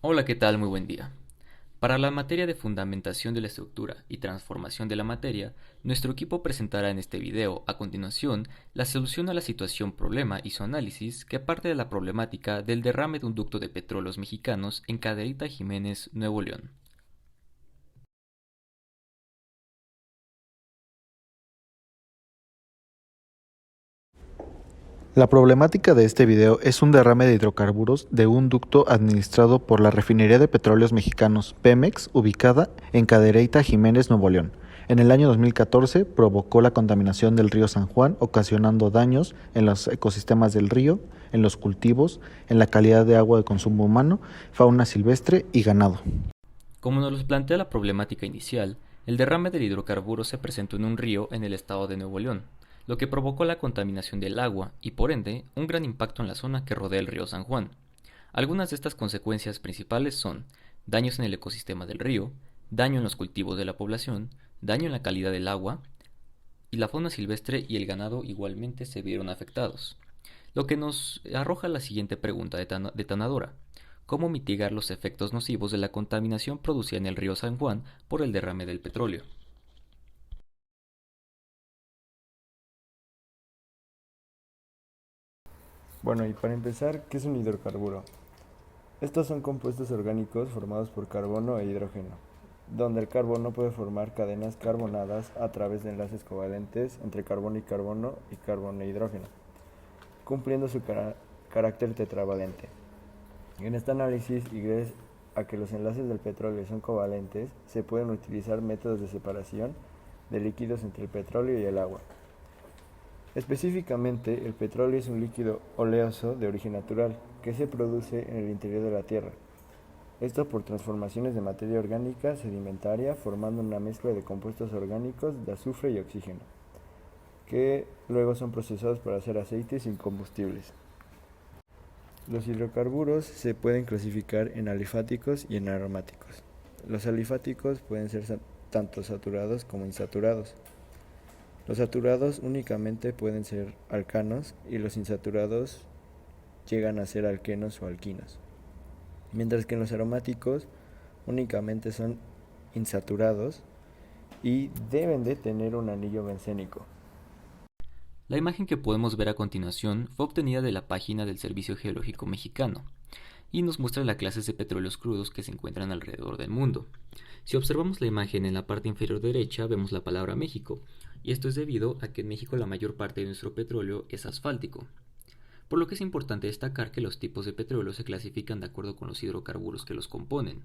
Hola, ¿qué tal? Muy buen día. Para la materia de fundamentación de la estructura y transformación de la materia, nuestro equipo presentará en este video, a continuación, la solución a la situación problema y su análisis que parte de la problemática del derrame de un ducto de petróleos mexicanos en Cadereyta Jiménez, Nuevo León. La problemática de este video es un derrame de hidrocarburos de un ducto administrado por la Refinería de Petróleos Mexicanos, Pemex, ubicada en Cadereyta, Jiménez, Nuevo León. En el año 2014 provocó la contaminación del río San Juan, ocasionando daños en los ecosistemas del río, en los cultivos, en la calidad de agua de consumo humano, fauna silvestre y ganado. Como nos lo plantea la problemática inicial, el derrame del hidrocarburo se presentó en un río en el estado de Nuevo León, lo que provocó la contaminación del agua y por ende un gran impacto en la zona que rodea el río San Juan. Algunas de estas consecuencias principales son daños en el ecosistema del río, daño en los cultivos de la población, daño en la calidad del agua, y la fauna silvestre y el ganado igualmente se vieron afectados. Lo que nos arroja la siguiente pregunta detonadora: ¿cómo mitigar los efectos nocivos de la contaminación producida en el río San Juan por el derrame del petróleo? Bueno, y para empezar, ¿qué es un hidrocarburo? Estos son compuestos orgánicos formados por carbono e hidrógeno, donde el carbono puede formar cadenas carbonadas a través de enlaces covalentes entre carbono e hidrógeno, cumpliendo su carácter tetravalente. En este análisis, y gracias a que los enlaces del petróleo son covalentes, se pueden utilizar métodos de separación de líquidos entre el petróleo y el agua. Específicamente, el petróleo es un líquido oleoso de origen natural que se produce en el interior de la Tierra. Esto por transformaciones de materia orgánica sedimentaria formando una mezcla de compuestos orgánicos de azufre y oxígeno, que luego son procesados para hacer aceites y combustibles. Los hidrocarburos se pueden clasificar en alifáticos y en aromáticos. Los alifáticos pueden ser tanto saturados como insaturados. Los saturados únicamente pueden ser alcanos y los insaturados llegan a ser alquenos o alquinos. Mientras que en los aromáticos únicamente son insaturados y deben de tener un anillo bencénico. La imagen que podemos ver a continuación fue obtenida de la página del Servicio Geológico Mexicano y nos muestra las clases de petróleos crudos que se encuentran alrededor del mundo. Si observamos la imagen en la parte inferior derecha vemos la palabra México, y esto es debido a que en México la mayor parte de nuestro petróleo es asfáltico, por lo que es importante destacar que los tipos de petróleo se clasifican de acuerdo con los hidrocarburos que los componen.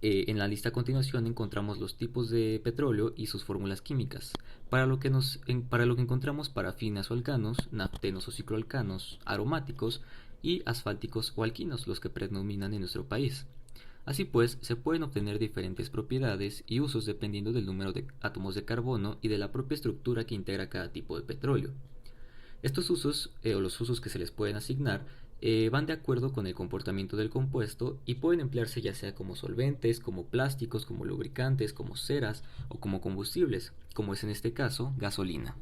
En la lista a continuación encontramos los tipos de petróleo y sus fórmulas químicas, para lo que encontramos parafinas o alcanos, naftenos o cicloalcanos, aromáticos y asfálticos o alquinos, los que predominan en nuestro país. Así pues, se pueden obtener diferentes propiedades y usos dependiendo del número de átomos de carbono y de la propia estructura que integra cada tipo de petróleo. Estos usos, o los usos que se les pueden asignar, van de acuerdo con el comportamiento del compuesto y pueden emplearse ya sea como solventes, como plásticos, como lubricantes, como ceras o como combustibles, como es en este caso gasolina.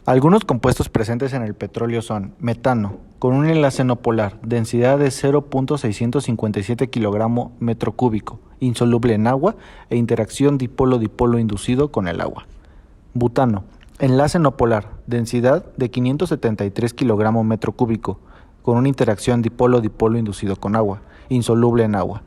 Algunos compuestos presentes en el petróleo son metano, con un enlace no polar, densidad de 0.657 kg metro cúbico, insoluble en agua e interacción dipolo-dipolo inducido con el agua. Butano, enlace no polar, densidad de 573 kg metro cúbico, con una interacción dipolo-dipolo inducido con agua, insoluble en agua.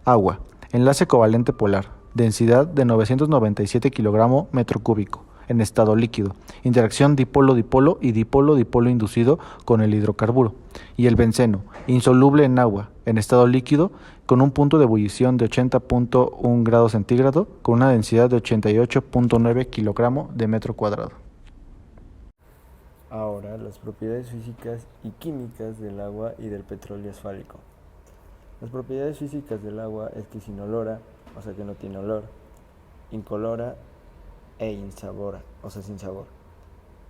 Agua, enlace covalente polar, densidad de 997 kg metro cúbico, en estado líquido, interacción dipolo-dipolo y dipolo-dipolo inducido con el hidrocarburo, y el benceno, insoluble en agua, en estado líquido, con un punto de ebullición de 80.1 grados centígrado, con una densidad de 88.9 kilogramo de metro cuadrado. Ahora, las propiedades físicas y químicas del agua y del petróleo asfálico. Las propiedades físicas del agua es que es inolora, o sea que no tiene olor, incolora e insabora, o sea sin sabor.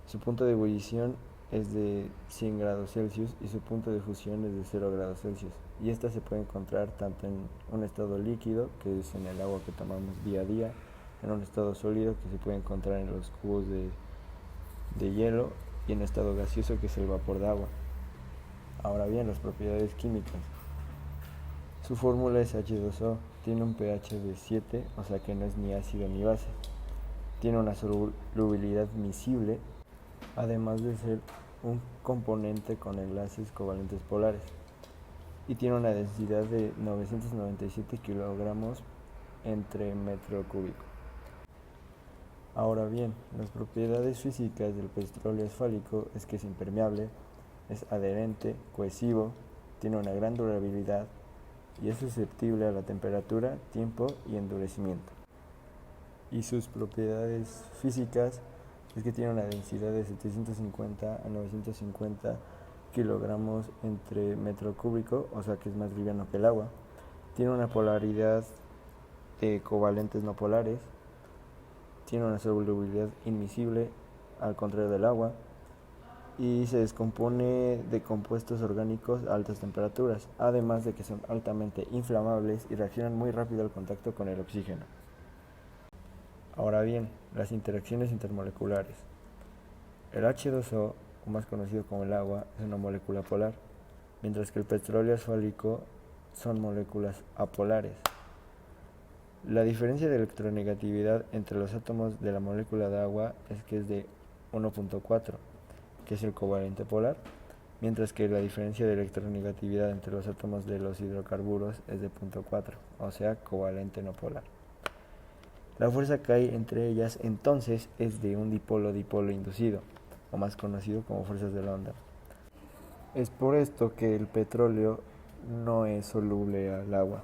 Su punto de ebullición es de 100 grados Celsius y su punto de fusión es de 0 grados Celsius. Y esta se puede encontrar tanto en un estado líquido, que es en el agua que tomamos día a día, en un estado sólido, que se puede encontrar en los cubos de hielo, y en estado gaseoso, que es el vapor de agua. Ahora bien, las propiedades químicas. Su fórmula es H2O, tiene un pH de 7, o sea que no es ni ácido ni base. Tiene una solubilidad miscible, además de ser un componente con enlaces covalentes polares, y tiene una densidad de 997 kilogramos entre metro cúbico. Ahora bien, las propiedades físicas del petróleo asfáltico es que es impermeable, es adherente, cohesivo, tiene una gran durabilidad y es susceptible a la temperatura, tiempo y endurecimiento. Y sus propiedades físicas es que tiene una densidad de 750 a 950 kilogramos entre metro cúbico, o sea que es más liviano que el agua. Tiene una polaridad de covalentes no polares. Tiene una solubilidad inmiscible, al contrario del agua, y se descompone de compuestos orgánicos a altas temperaturas, además de que son altamente inflamables y reaccionan muy rápido al contacto con el oxígeno. Ahora bien, las interacciones intermoleculares. El H2O, o más conocido como el agua, es una molécula polar, mientras que el petróleo asfáltico son moléculas apolares. La diferencia de electronegatividad entre los átomos de la molécula de agua es que es de 1.4, que es el covalente polar, mientras que la diferencia de electronegatividad entre los átomos de los hidrocarburos es de 0.4, o sea, covalente no polar. La fuerza que hay entre ellas entonces es de un dipolo-dipolo inducido, o más conocido como fuerzas de London. Es por esto que el petróleo no es soluble al agua.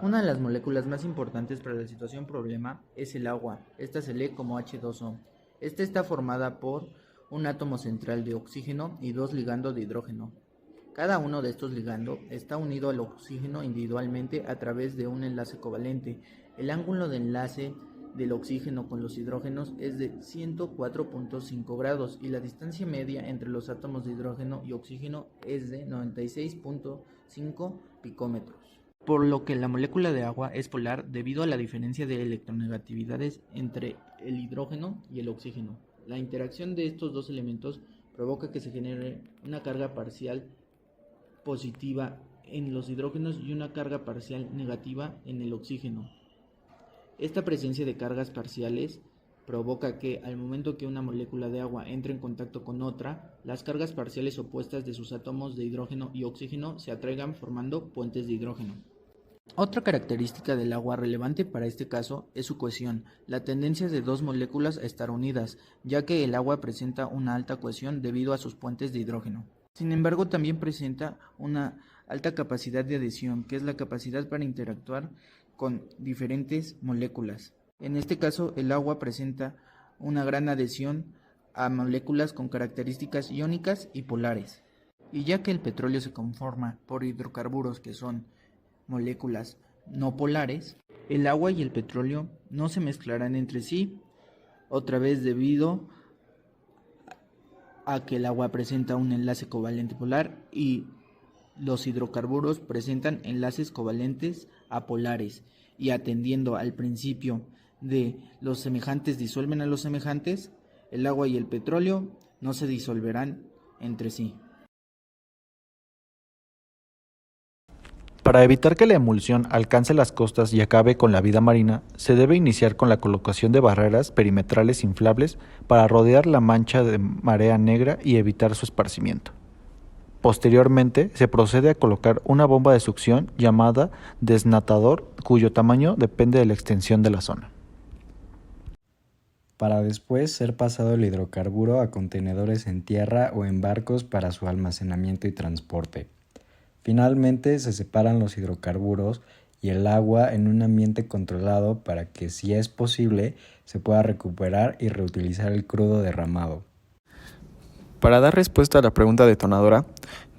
Una de las moléculas más importantes para la situación problema es el agua. Esta se lee como H2O. Esta está formada por un átomo central de oxígeno y dos ligandos de hidrógeno. Cada uno de estos ligandos está unido al oxígeno individualmente a través de un enlace covalente. El ángulo de enlace del oxígeno con los hidrógenos es de 104.5 grados y la distancia media entre los átomos de hidrógeno y oxígeno es de 96.5 picómetros. Por lo que la molécula de agua es polar debido a la diferencia de electronegatividades entre el hidrógeno y el oxígeno. La interacción de estos dos elementos provoca que se genere una carga parcial positiva en los hidrógenos y una carga parcial negativa en el oxígeno. Esta presencia de cargas parciales provoca que al momento que una molécula de agua entre en contacto con otra, las cargas parciales opuestas de sus átomos de hidrógeno y oxígeno se atraigan formando puentes de hidrógeno. Otra característica del agua relevante para este caso es su cohesión, la tendencia de dos moléculas a estar unidas, ya que el agua presenta una alta cohesión debido a sus puentes de hidrógeno. Sin embargo, también presenta una alta capacidad de adhesión, que es la capacidad para interactuar con diferentes moléculas. En este caso, el agua presenta una gran adhesión a moléculas con características iónicas y polares. Y ya que el petróleo se conforma por hidrocarburos que son moléculas no polares, el agua y el petróleo no se mezclarán entre sí, otra vez debido a que el agua presenta un enlace covalente polar y los hidrocarburos presentan enlaces covalentes apolares, y atendiendo al principio de los semejantes disuelven a los semejantes, el agua y el petróleo no se disolverán entre sí. Para evitar que la emulsión alcance las costas y acabe con la vida marina, se debe iniciar con la colocación de barreras perimetrales inflables para rodear la mancha de marea negra y evitar su esparcimiento. Posteriormente, se procede a colocar una bomba de succión llamada desnatador, cuyo tamaño depende de la extensión de la zona. Para después ser pasado el hidrocarburo a contenedores en tierra o en barcos para su almacenamiento y transporte. Finalmente, se separan los hidrocarburos y el agua en un ambiente controlado para que, si es posible, se pueda recuperar y reutilizar el crudo derramado. Para dar respuesta a la pregunta detonadora,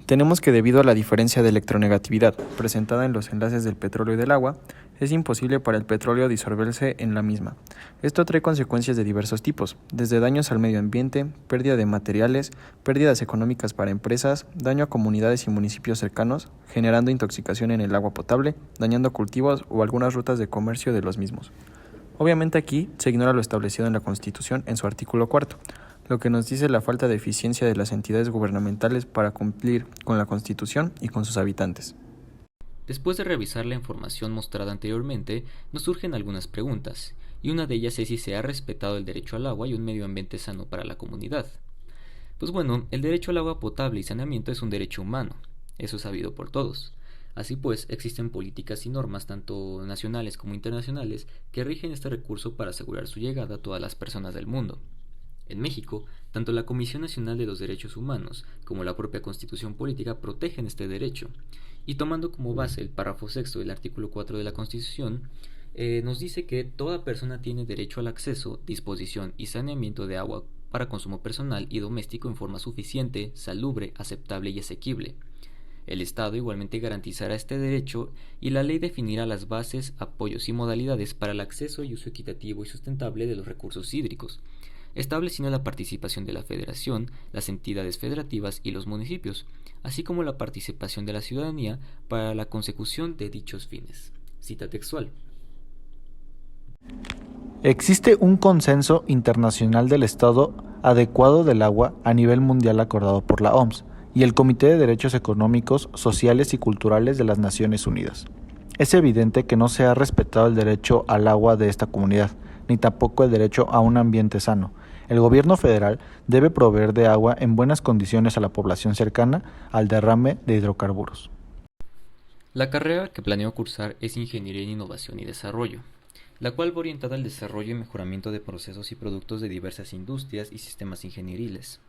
tenemos que debido a la diferencia de electronegatividad presentada en los enlaces del petróleo y del agua, es imposible para el petróleo disolverse en la misma. Esto trae consecuencias de diversos tipos, desde daños al medio ambiente, pérdida de materiales, pérdidas económicas para empresas, daño a comunidades y municipios cercanos, generando intoxicación en el agua potable, dañando cultivos o algunas rutas de comercio de los mismos. Obviamente aquí se ignora lo establecido en la Constitución en su artículo 4, lo que nos dice la falta de eficiencia de las entidades gubernamentales para cumplir con la Constitución y con sus habitantes. Después de revisar la información mostrada anteriormente, nos surgen algunas preguntas, y una de ellas es si se ha respetado el derecho al agua y un medio ambiente sano para la comunidad. Pues bueno, el derecho al agua potable y saneamiento es un derecho humano, eso es sabido por todos. Así pues, existen políticas y normas, tanto nacionales como internacionales, que rigen este recurso para asegurar su llegada a todas las personas del mundo. En México, tanto la Comisión Nacional de los Derechos Humanos como la propia Constitución Política protegen este derecho, y tomando como base el párrafo sexto del artículo 4 de la Constitución, nos dice que toda persona tiene derecho al acceso, disposición y saneamiento de agua para consumo personal y doméstico en forma suficiente, salubre, aceptable y asequible. El Estado igualmente garantizará este derecho y la ley definirá las bases, apoyos y modalidades para el acceso y uso equitativo y sustentable de los recursos hídricos, estableciendo la participación de la Federación, las entidades federativas y los municipios, así como la participación de la ciudadanía para la consecución de dichos fines. Cita textual. Existe un consenso internacional del estado adecuado del agua a nivel mundial acordado por la OMS y el Comité de Derechos Económicos, Sociales y Culturales de las Naciones Unidas. Es evidente que no se ha respetado el derecho al agua de esta comunidad, ni tampoco el derecho a un ambiente sano. El gobierno federal debe proveer de agua en buenas condiciones a la población cercana al derrame de hidrocarburos. La carrera que planeo cursar es Ingeniería en Innovación y Desarrollo, la cual va orientada al desarrollo y mejoramiento de procesos y productos de diversas industrias y sistemas ingenieriles.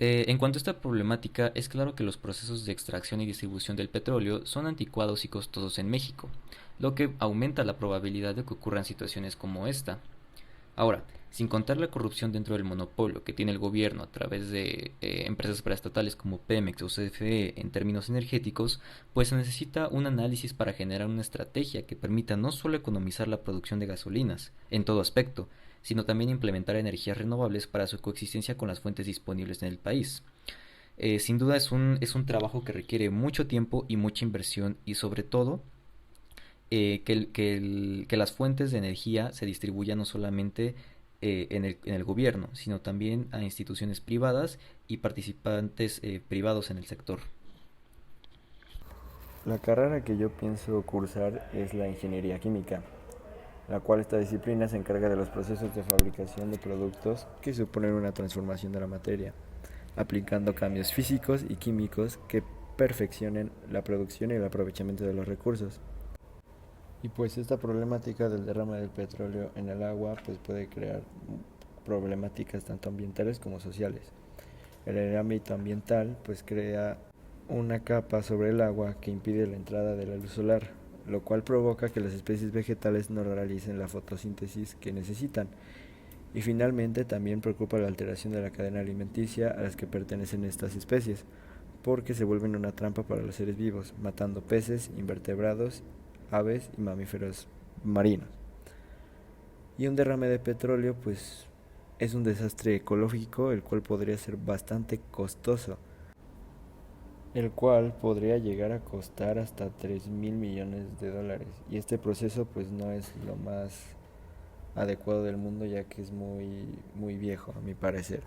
En cuanto a esta problemática, es claro que los procesos de extracción y distribución del petróleo son anticuados y costosos en México, lo que aumenta la probabilidad de que ocurran situaciones como esta. Ahora, sin contar la corrupción dentro del monopolio que tiene el gobierno a través de empresas paraestatales como Pemex o CFE en términos energéticos, pues se necesita un análisis para generar una estrategia que permita no solo economizar la producción de gasolinas, en todo aspecto, sino también implementar energías renovables para su coexistencia con las fuentes disponibles en el país. Sin duda es un trabajo que requiere mucho tiempo y mucha inversión y sobre todo que las fuentes de energía se distribuyan no solamente en el gobierno, sino también a instituciones privadas y participantes privados en el sector. La carrera que yo pienso cursar es la ingeniería química, la cual esta disciplina se encarga de los procesos de fabricación de productos que suponen una transformación de la materia, aplicando cambios físicos y químicos que perfeccionen la producción y el aprovechamiento de los recursos. Y pues esta problemática del derrame del petróleo en el agua pues puede crear problemáticas tanto ambientales como sociales. En el ámbito ambiental pues crea una capa sobre el agua que impide la entrada de la luz solar, lo cual provoca que las especies vegetales no realicen la fotosíntesis que necesitan. Y finalmente también preocupa la alteración de la cadena alimenticia a las que pertenecen estas especies, porque se vuelven una trampa para los seres vivos, matando peces, invertebrados, aves y mamíferos marinos. Y un derrame de petróleo pues es un desastre ecológico el cual podría ser bastante costoso, el cual podría llegar a costar hasta 3,000 millones de dólares. Y este proceso pues no es lo más adecuado del mundo, ya que es muy viejo a mi parecer.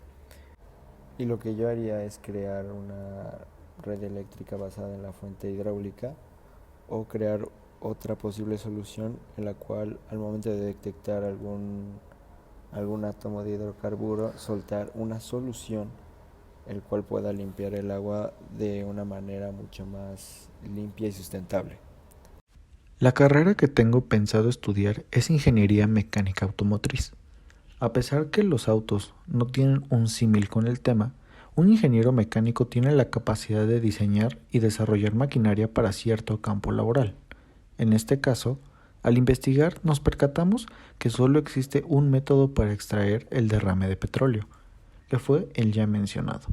Y lo que yo haría es crear una red eléctrica basada en la fuente hidráulica o crear otra posible solución en la cual al momento de detectar algún átomo de hidrocarburo soltar una solución el cual pueda limpiar el agua de una manera mucho más limpia y sustentable. La carrera que tengo pensado estudiar es Ingeniería Mecánica Automotriz. A pesar que los autos no tienen un símil con el tema, un ingeniero mecánico tiene la capacidad de diseñar y desarrollar maquinaria para cierto campo laboral. En este caso, al investigar nos percatamos que solo existe un método para extraer el derrame de petróleo, que fue el ya mencionado.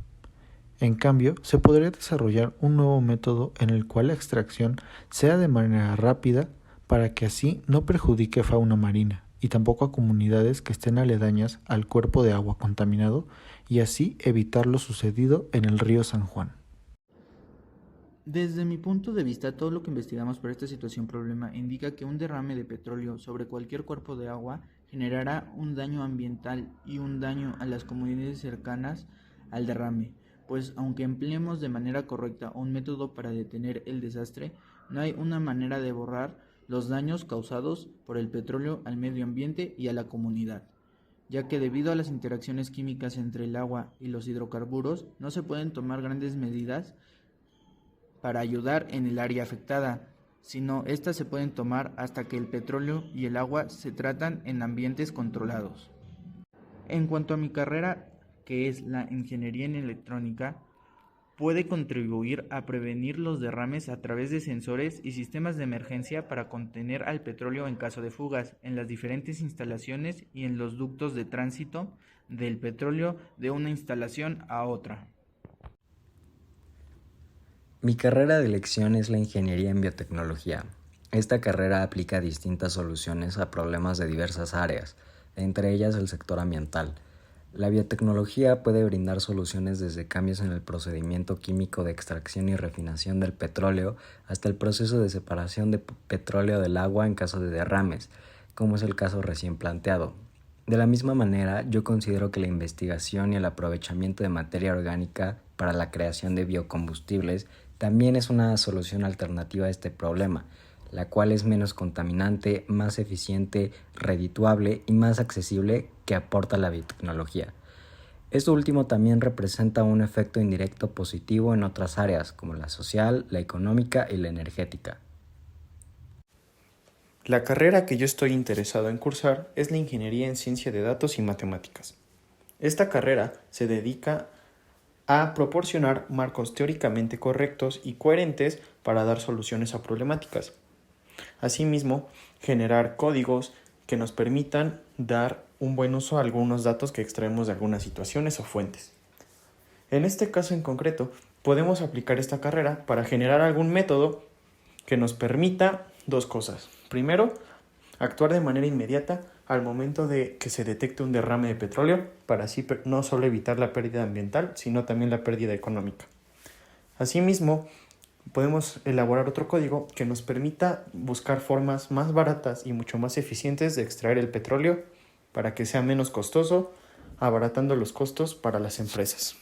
En cambio, se podría desarrollar un nuevo método en el cual la extracción sea de manera rápida para que así no perjudique fauna marina y tampoco a comunidades que estén aledañas al cuerpo de agua contaminado y así evitar lo sucedido en el río San Juan. Desde mi punto de vista, todo lo que investigamos para esta situación problema indica que un derrame de petróleo sobre cualquier cuerpo de agua generará un daño ambiental y un daño a las comunidades cercanas al derrame, pues aunque empleemos de manera correcta un método para detener el desastre, no hay una manera de borrar los daños causados por el petróleo al medio ambiente y a la comunidad, ya que debido a las interacciones químicas entre el agua y los hidrocarburos no se pueden tomar grandes medidas para ayudar en el área afectada, sino estas se pueden tomar hasta que el petróleo y el agua se tratan en ambientes controlados. En cuanto a mi carrera, que es la ingeniería en electrónica, puede contribuir a prevenir los derrames a través de sensores y sistemas de emergencia para contener al petróleo en caso de fugas en las diferentes instalaciones y en los ductos de tránsito del petróleo de una instalación a otra. Mi carrera de elección es la ingeniería en biotecnología. Esta carrera aplica distintas soluciones a problemas de diversas áreas, entre ellas el sector ambiental. La biotecnología puede brindar soluciones desde cambios en el procedimiento químico de extracción y refinación del petróleo hasta el proceso de separación de petróleo del agua en caso de derrames, como es el caso recién planteado. De la misma manera, yo considero que la investigación y el aprovechamiento de materia orgánica para la creación de biocombustibles también es una solución alternativa a este problema, la cual es menos contaminante, más eficiente, redituable y más accesible que aporta la biotecnología. Esto último también representa un efecto indirecto positivo en otras áreas, como la social, la económica y la energética. La carrera que yo estoy interesado en cursar es la Ingeniería en Ciencia de Datos y Matemáticas. Esta carrera se dedica a proporcionar marcos teóricamente correctos y coherentes para dar soluciones a problemáticas. Asimismo, generar códigos que nos permitan dar un buen uso a algunos datos que extraemos de algunas situaciones o fuentes. En este caso en concreto, podemos aplicar esta carrera para generar algún método que nos permita dos cosas. Primero, actuar de manera inmediata al momento de que se detecte un derrame de petróleo, para así no solo evitar la pérdida ambiental, sino también la pérdida económica. Asimismo, podemos elaborar otro código que nos permita buscar formas más baratas y mucho más eficientes de extraer el petróleo para que sea menos costoso, abaratando los costos para las empresas.